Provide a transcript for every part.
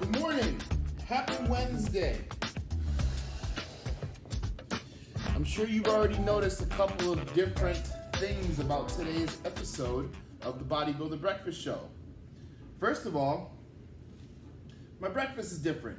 Good morning. Happy Wednesday. I'm sure you've already noticed a couple of different things about today's episode of the Bodybuilder Breakfast Show. First of all, my breakfast is different.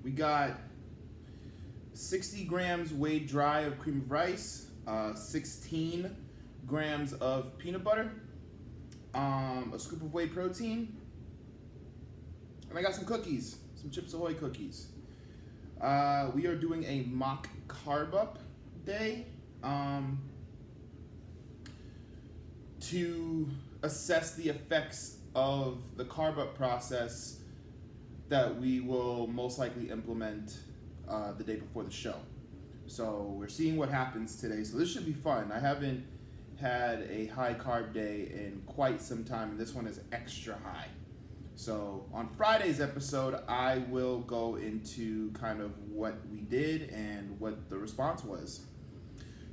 We got 60 grams weighed dry of cream of rice, 16 grams of peanut butter, a scoop of whey protein, and I got some cookies, some Chips Ahoy cookies. We are doing a mock carb up day to assess the effects of the carb up process that we will most likely implement the day before the show. So we're seeing what happens today. So this should be fun. I haven't had a high carb day in quite some time, and this one is extra high. So on Friday's episode, I will go into kind of what we did and what the response was.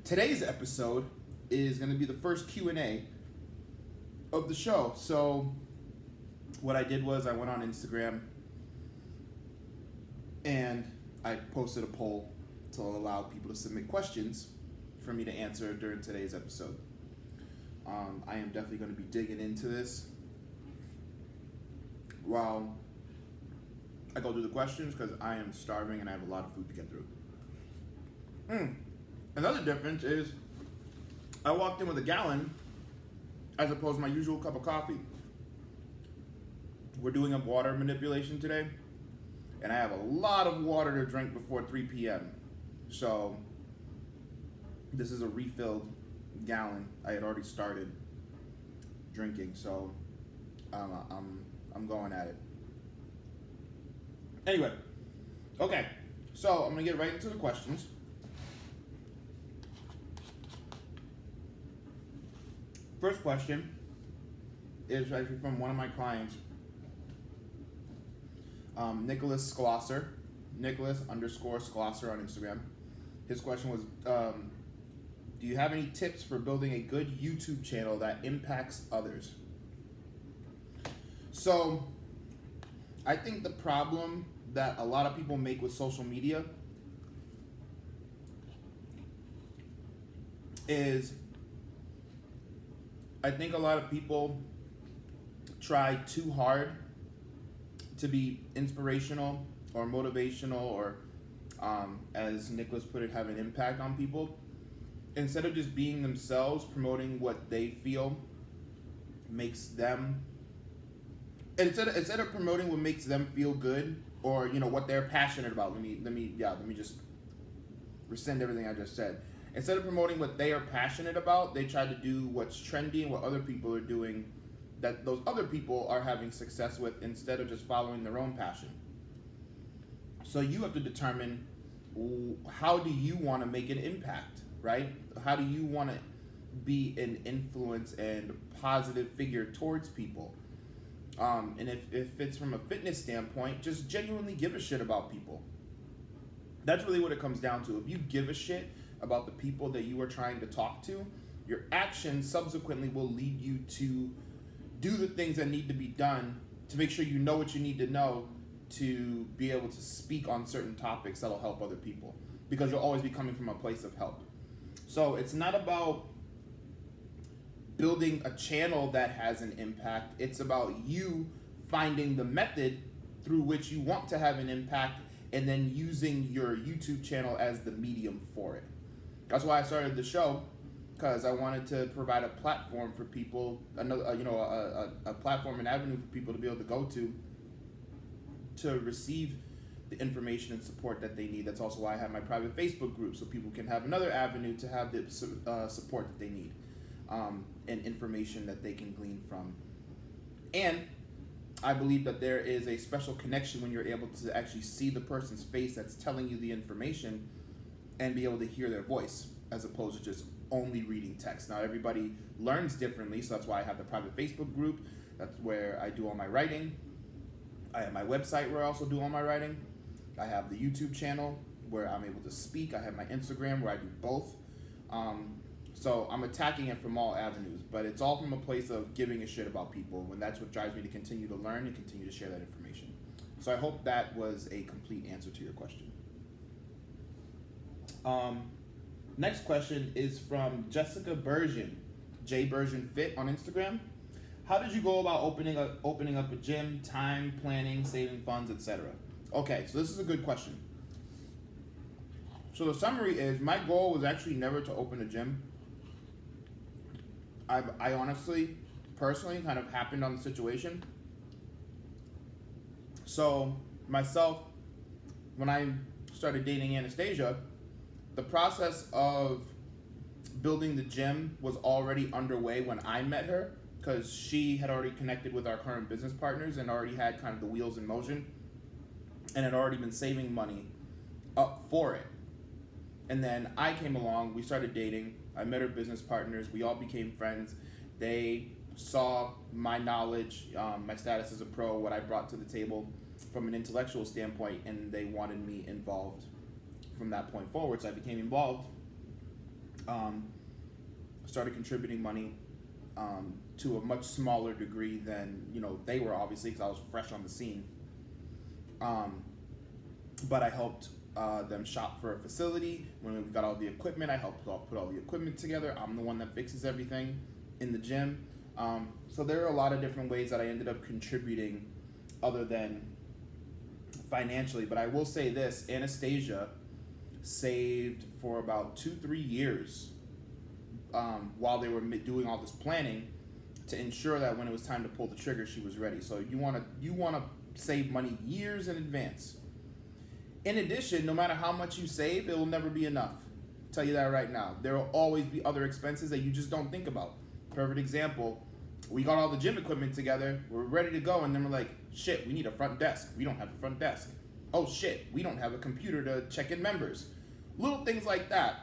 Today's episode is going to be the first Q&A of the show. So what I did was I went on Instagram and I posted a poll to allow people to submit questions for me to answer during today's episode. I am definitely going to be digging into this while I go through the questions because I am starving and I have a lot of food to get through. Another difference is I walked in with a gallon as opposed to my usual cup of coffee. We're doing a water manipulation today, and I have a lot of water to drink before 3 p.m. So this is a refilled gallon. I had already started drinking, so I'm going at it. Anyway, okay, so I'm gonna get right into the questions. First question is actually from one of my clients, Nicholas Schlosser, Nicholas_Schlosser on Instagram. His question was, do you have any tips for building a good YouTube channel that impacts others? So, I think the problem that a lot of people make with social media is I think a lot of people try too hard to be inspirational or motivational or, as Nicholas put it, have an impact on people. Instead of just being themselves, promoting what they feel makes them, instead of promoting what makes them feel good or what they're passionate about. Let me just rescind everything I just said. Instead of promoting what they are passionate about, they try to do what's trendy and what other people are doing that those other people are having success with instead of just following their own passion. So you have to determine, how do you want to make an impact, right? How do you want to be an influence and positive figure towards people? And if it's from a fitness standpoint, just genuinely give a shit about people. That's really what it comes down to. If you give a shit about the people that you are trying to talk to, your actions subsequently will lead you to do the things that need to be done to make sure you know what you need to know to be able to speak on certain topics that'll help other people, because you'll always be coming from a place of help. So it's not about building a channel that has an impact. It's about you finding the method through which you want to have an impact and then using your YouTube channel as the medium for it. That's why I started the show, because I wanted to provide a platform for people, a platform and avenue for people to be able to go to receive the information and support that they need. That's also why I have my private Facebook group, so people can have another avenue to have the support that they need, and information that they can glean from. And I believe that there is a special connection when you're able to actually see the person's face that's telling you the information and be able to hear their voice, as opposed to just only reading text. Now, everybody learns differently, so that's why I have the private Facebook group. That's where I do all my writing. I have my website where I also do all my writing. I have the YouTube channel where I'm able to speak. I have my Instagram where I do both. So I'm attacking it from all avenues, but it's all from a place of giving a shit about people, and that's what drives me to continue to learn and continue to share that information. So I hope that was a complete answer to your question. Next question is from Jessica Bergen, J Bergen Fit on Instagram. How did you go about opening up a gym, time, planning, saving funds, etc.? Okay, so this is a good question. So the summary is, my goal was actually never to open a gym. I honestly, personally, kind of happened on the situation. So myself, when I started dating Anastasia, the process of building the gym was already underway when I met her, because she had already connected with our current business partners and already had kind of the wheels in motion and had already been saving money up for it. And then I came along, we started dating, I met her business partners, we all became friends. They saw my knowledge, my status as a pro, what I brought to the table from an intellectual standpoint, and they wanted me involved from that point forward. So I became involved, started contributing money to a much smaller degree than they were, obviously, because I was fresh on the scene. But I helped them shop for a facility. When we got all the equipment, I helped put all the equipment together. I'm the one that fixes everything in the gym. So there are a lot of different ways that I ended up contributing other than financially. But I will say this, Anastasia saved for about 2-3 years while they were doing all this planning to ensure that when it was time to pull the trigger, she was ready. So you want to save money years in advance. In addition, no matter how much you save, it will never be enough. I'll tell you that right now. There will always be other expenses that you just don't think about. Perfect example, we got all the gym equipment together, we're ready to go, and then we're like, shit, we need a front desk. We don't have a front desk. Oh shit, we don't have a computer to check in members. Little things like that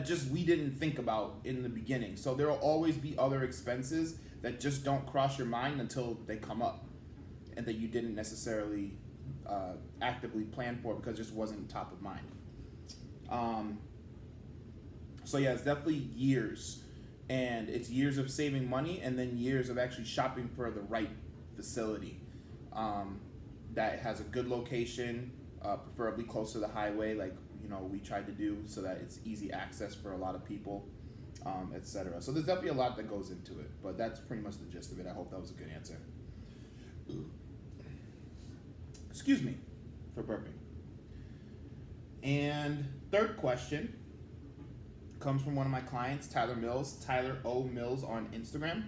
just we didn't think about in the beginning. So there will always be other expenses that just don't cross your mind until they come up and that you didn't necessarily actively plan for because it just wasn't top of mind. So yeah, it's definitely years. And it's years of saving money and then years of actually shopping for the right facility that has a good location, preferably close to the highway, like we tried to do, so that it's easy access for a lot of people, etc. So there's definitely a lot that goes into it, but that's pretty much the gist of it. I hope that was a good answer. Excuse me for burping. And third question comes from one of my clients, Tyler O. Mills on Instagram.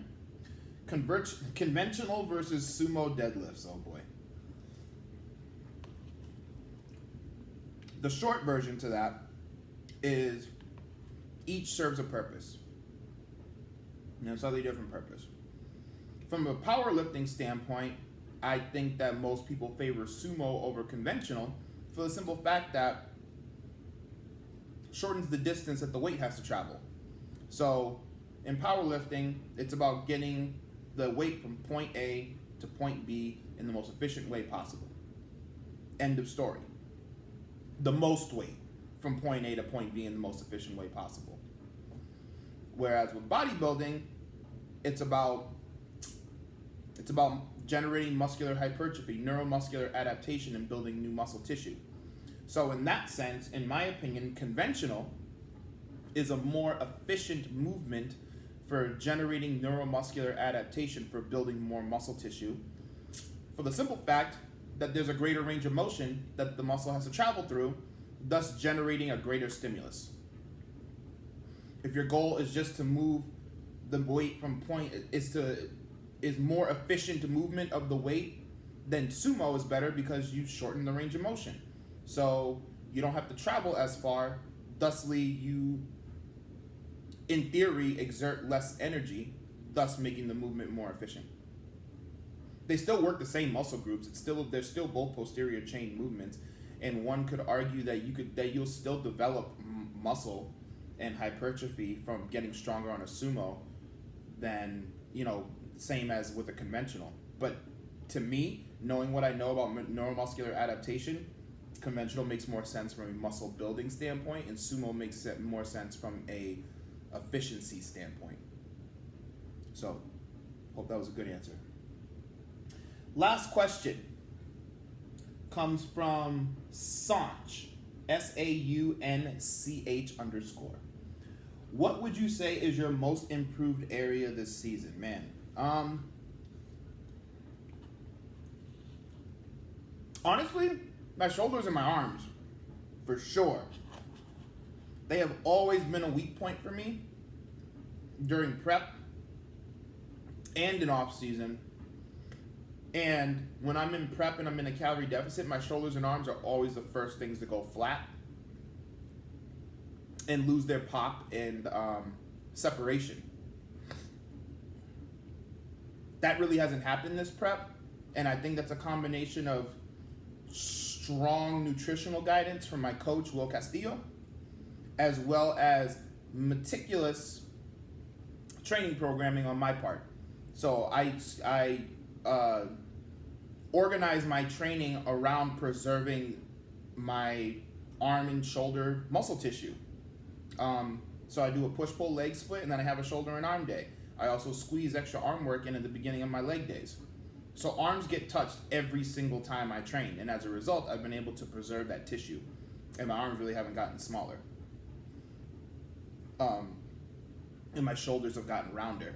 Conventional versus sumo deadlifts, oh boy. The short version to that is each serves a purpose. It's a different purpose. From a powerlifting standpoint, I think that most people favor sumo over conventional for the simple fact that shortens the distance that the weight has to travel. So in powerlifting, it's about getting the weight from point A to point B in the most efficient way possible. End of story. The most weight from point A to point B in the most efficient way possible. Whereas with bodybuilding, it's about generating muscular hypertrophy, neuromuscular adaptation, and building new muscle tissue. So in that sense, in my opinion, conventional is a more efficient movement for generating neuromuscular adaptation, for building more muscle tissue, for the simple fact that there's a greater range of motion that the muscle has to travel through, thus generating a greater stimulus. If your goal is just to move the weight from is more efficient movement of the weight, then sumo is better because you shorten the range of motion. So you don't have to travel as far, thusly you, in theory, exert less energy, thus making the movement more efficient. They still work the same muscle groups. They're still both posterior chain movements, and one could argue that you'll still develop muscle and hypertrophy from getting stronger on a sumo than same as with a conventional. But to me, knowing what I know about neuromuscular adaptation, conventional makes more sense from a muscle building standpoint, and sumo makes more sense from a efficiency standpoint. So, hope that was a good answer. Last question. comes from Saunch, SAUNCH_. What would you say is your most improved area this season? Man, honestly, my shoulders and my arms, for sure. They have always been a weak point for me during prep and in off season. And when I'm in prep and I'm in a calorie deficit, my shoulders and arms are always the first things to go flat and lose their pop and separation. That really hasn't happened this prep, and I think that's a combination of strong nutritional guidance from my coach, Will Castillo, as well as meticulous training programming on my part. So I organize my training around preserving my arm and shoulder muscle tissue. So I do a push-pull leg split, and then I have a shoulder and arm day. I also squeeze extra arm work in at the beginning of my leg days. So arms get touched every single time I train, and as a result, I've been able to preserve that tissue, and my arms really haven't gotten smaller. And my shoulders have gotten rounder.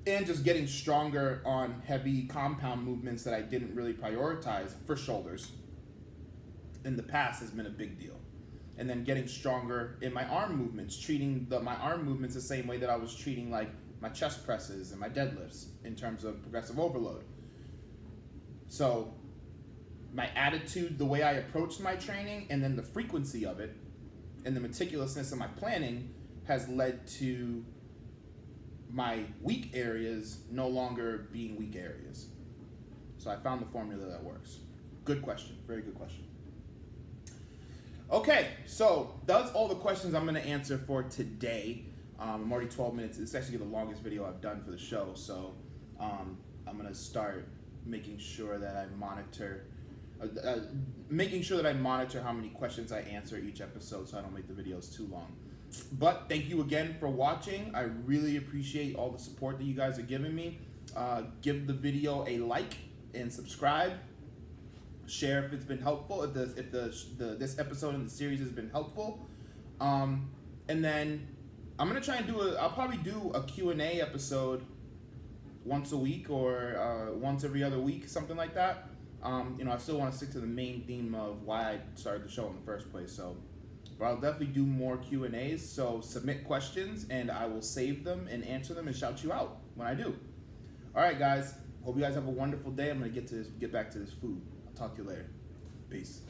And just getting stronger on heavy compound movements that I didn't really prioritize for shoulders in the past has been a big deal. And then getting stronger in my arm movements, treating my arm movements the same way that I was treating like my chest presses and my deadlifts in terms of progressive overload. So my attitude, the way I approached my training, and then the frequency of it, and the meticulousness of my planning has led to my weak areas no longer being weak areas. So I found the formula that works. Good question. Very good question. Okay, so that's all the questions I'm going to answer for today. I'm already 12 minutes. It's actually the longest video I've done for the show. So I'm going to start making sure that I monitor how many questions I answer each episode so I don't make the videos too long. But thank you again for watching. I really appreciate all the support that you guys are giving me. Give the video a like and subscribe. Share if it's been helpful, if this episode in the series has been helpful. And then I'm gonna try and I'll probably do a Q&A episode once a week or once every other week, something like that. I still want to stick to the main theme of why I started the show in the first place. But I'll definitely do more Q&As. So submit questions and I will save them and answer them and shout you out when I do. All right, guys. Hope you guys have a wonderful day. I'm gonna get back to this food. Talk to you later. Peace.